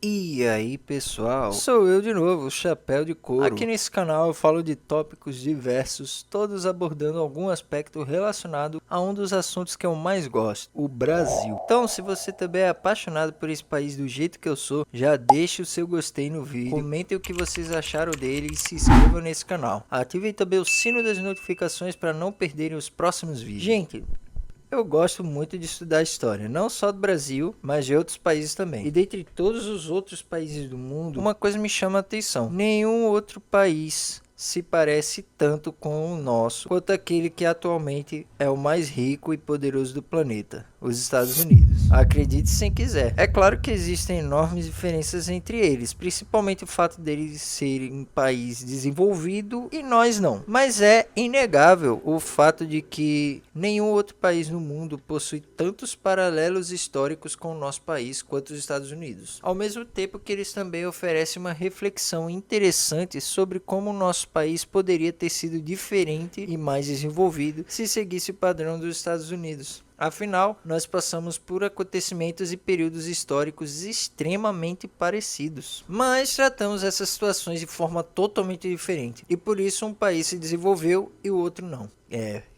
E aí pessoal, sou eu de novo, o Chapéu de Couro. Aqui nesse canal eu falo de tópicos diversos, todos abordando algum aspecto relacionado a um dos assuntos que eu mais gosto, o Brasil. Então se você também é apaixonado por esse país do jeito que eu sou, já deixe o seu gostei no vídeo, comentem o que vocês acharam dele e se inscrevam nesse canal. Ativem também o sino das notificações para não perderem os próximos vídeos. Gente, eu gosto muito de estudar história, não só do Brasil, mas de outros países também. E dentre todos os outros países do mundo, uma coisa me chama a atenção. Nenhum outro país se parece tanto com o nosso, quanto aquele que atualmente é o mais rico e poderoso do planeta, os Estados Unidos. Acredite se quiser. É claro que existem enormes diferenças entre eles, principalmente o fato deles serem um país desenvolvido e nós não. Mas é inegável o fato de que nenhum outro país no mundo possui tantos paralelos históricos com o nosso país quanto os Estados Unidos. Ao mesmo tempo que eles também oferecem uma reflexão interessante sobre como o nosso país poderia ter sido diferente e mais desenvolvido se seguisse o padrão dos Estados Unidos. Afinal, nós passamos por acontecimentos e períodos históricos extremamente parecidos, mas tratamos essas situações de forma totalmente diferente, e por isso um país se desenvolveu e o outro não.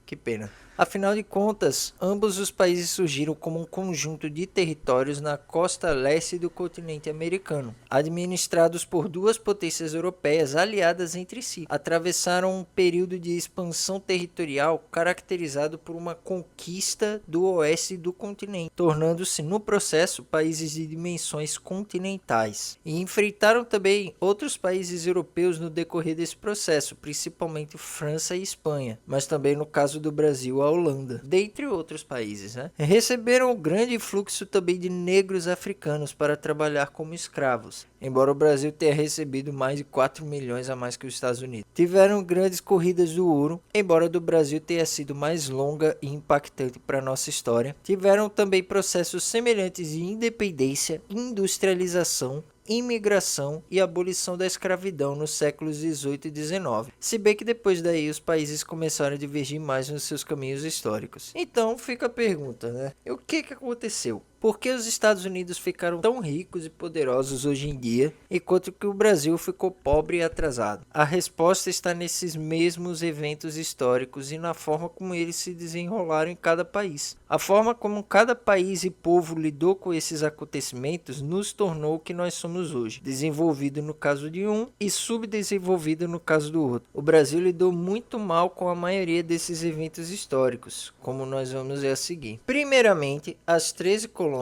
Que pena. Afinal de contas, ambos os países surgiram como um conjunto de territórios na costa leste do continente americano, administrados por duas potências europeias aliadas entre si. Atravessaram um período de expansão territorial caracterizado por uma conquista do oeste do continente, tornando-se no processo países de dimensões continentais. E enfrentaram também outros países europeus no decorrer desse processo, principalmente França e Espanha, mas também no caso do Brasil, a Holanda, dentre outros países, né? Receberam um grande fluxo também de negros africanos para trabalhar como escravos, embora o Brasil tenha recebido mais de 4 milhões a mais que os Estados Unidos. Tiveram grandes corridas do ouro, embora do Brasil tenha sido mais longa e impactante para nossa história. Tiveram também processos semelhantes de independência, industrialização, imigração e abolição da escravidão nos séculos 18 e 19, se bem que depois daí os países começaram a divergir mais nos seus caminhos históricos. Então fica a pergunta, né? O que aconteceu? Por que os Estados Unidos ficaram tão ricos e poderosos hoje em dia, enquanto que o Brasil ficou pobre e atrasado? A resposta está nesses mesmos eventos históricos e na forma como eles se desenrolaram em cada país. A forma como cada país e povo lidou com esses acontecimentos nos tornou o que nós somos hoje, desenvolvido no caso de um e subdesenvolvido no caso do outro. O Brasil lidou muito mal com a maioria desses eventos históricos, como nós vamos ver a seguir. Primeiramente, as 13 colônias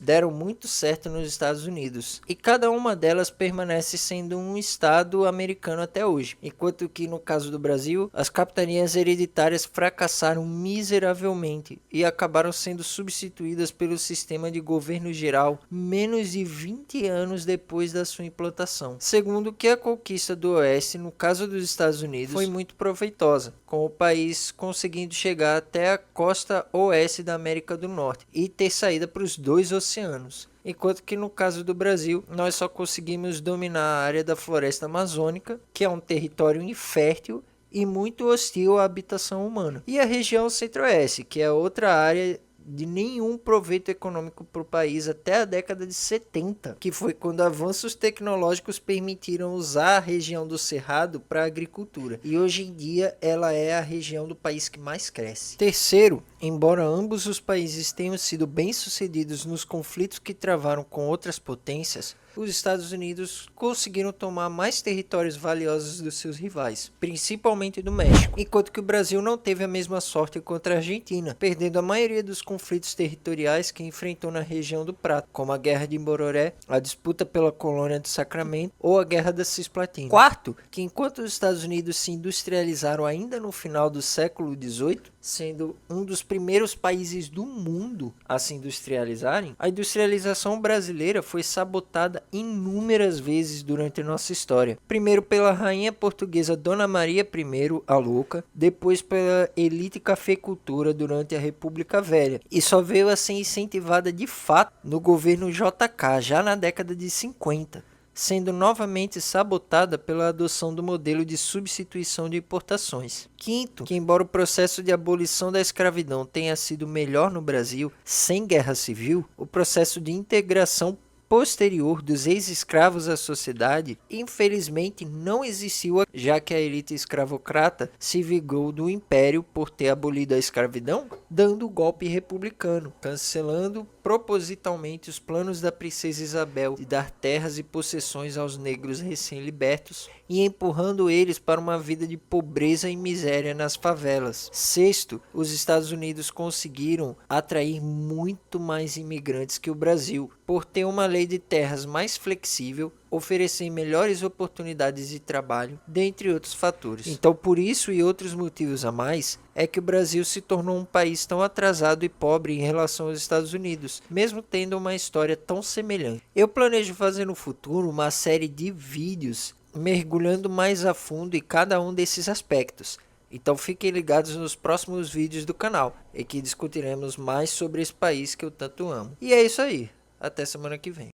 deram muito certo nos Estados Unidos, e cada uma delas permanece sendo um estado americano até hoje, enquanto que no caso do Brasil, as capitanias hereditárias fracassaram miseravelmente e acabaram sendo substituídas pelo sistema de governo geral menos de 20 anos depois da sua implantação. Segundo que a conquista do Oeste, no caso dos Estados Unidos, foi muito proveitosa, com o país conseguindo chegar até a costa oeste da América do Norte e ter saída para os dois oceanos. Enquanto que no caso do Brasil, nós só conseguimos dominar a área da floresta amazônica, que é um território infértil e muito hostil à habitação humana, e a região centro-oeste, que é outra área de nenhum proveito econômico para o país até a década de 70, que foi quando avanços tecnológicos permitiram usar a região do Cerrado para a agricultura, e hoje em dia ela é a região do país que mais cresce. Terceiro, embora ambos os países tenham sido bem-sucedidos nos conflitos que travaram com outras potências, os Estados Unidos conseguiram tomar mais territórios valiosos dos seus rivais, principalmente do México, enquanto que o Brasil não teve a mesma sorte contra a Argentina, perdendo a maioria dos conflitos territoriais que enfrentou na região do Prata, como a Guerra de Imbororé, a disputa pela colônia de Sacramento ou a Guerra da Cisplatina. Quarto, que enquanto os Estados Unidos se industrializaram ainda no final do século XVIII, sendo um dos primeiros países do mundo a se industrializarem, a industrialização brasileira foi sabotada inúmeras vezes durante nossa história. Primeiro pela rainha portuguesa Dona Maria I, a Louca, depois pela elite cafeicultura durante a República Velha, e só veio a ser incentivada de fato no governo JK, já na década de 50. Sendo novamente sabotada pela adoção do modelo de substituição de importações. Quinto, que embora o processo de abolição da escravidão tenha sido melhor no Brasil, sem guerra civil, o processo de integração posterior dos ex-escravos à sociedade, infelizmente não existiu, já que a elite escravocrata se vingou do império por ter abolido a escravidão, dando o golpe republicano, cancelando propositalmente os planos da princesa Isabel de dar terras e possessões aos negros recém-libertos e empurrando eles para uma vida de pobreza e miséria nas favelas. Sexto, os Estados Unidos conseguiram atrair muito mais imigrantes que o Brasil, por ter uma lei de terras mais flexível, oferecer melhores oportunidades de trabalho, dentre outros fatores. Então, por isso e outros motivos a mais, é que o Brasil se tornou um país tão atrasado e pobre em relação aos Estados Unidos, mesmo tendo uma história tão semelhante. Eu planejo fazer no futuro uma série de vídeos mergulhando mais a fundo em cada um desses aspectos. Então fiquem ligados nos próximos vídeos do canal, em que discutiremos mais sobre esse país que eu tanto amo. E é isso aí, até semana que vem.